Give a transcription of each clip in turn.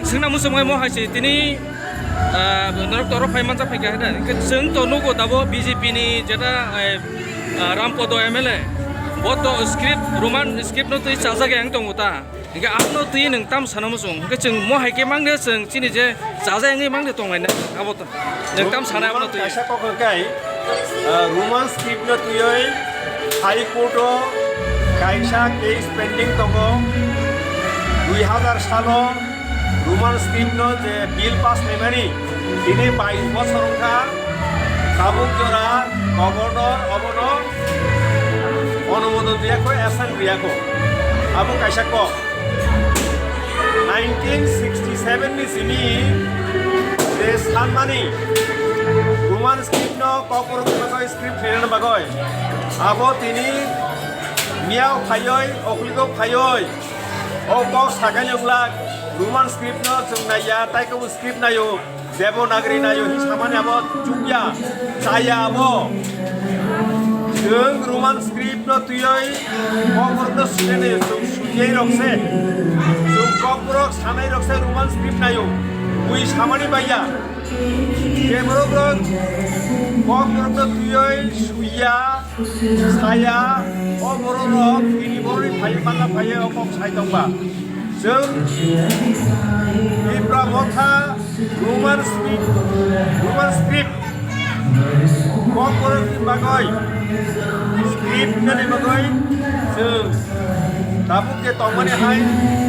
ang sing na musumay mo hasi tini norok toro paiman sa pagka hada sing to nugo dabo BJP ni jeta Rampodo MLA boto script roman script no tui chaja ge ang tong uta hingga amno tui nang tam sana musung hingga sing mo hai ke mang de sing chini je chaja ang mang de tong mai na abo to nang tam sana amno tui kaisa ko kai roman script no tui high court o kaisa case pending togo 2000 সালো Roman script যে bill pass নেমানি তিনি 22 বছর কা সাবুক জোড়া governor অবন অনুমোদন দিয়াকো SN দিয়াকো Abu কাইসা ক 1967 ni sini de sanmani roman script no kokoro ko script ফেরন বাগয় আবো তিনি মিয়াও ফাইয় অকলিগো ফাইয় ও কও সাগানিউলা roman script no jungnaya taiko script nayo devanagari nayo hisamane abo chukya saya abo jeng roman script no tuyoi kokorno sune sujei rokse jung kokrok sanai rokse roman script nayo ui samani baya keborok kokorno tuyoi suya saya o borok ini bori phai mala phai okok sai tongba जों इब्रामथा Roman script ककरनि बागै script नि बागै जों दाबुके तंगमानि हाय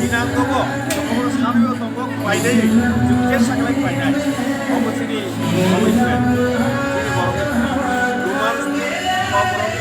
दिनांगबो ककरो सामियो तंगो फायदे जों के साखलाय फायनाय अबसिनि अबसिनि जोंनि बर'नि रोमान स्क्रिप्ट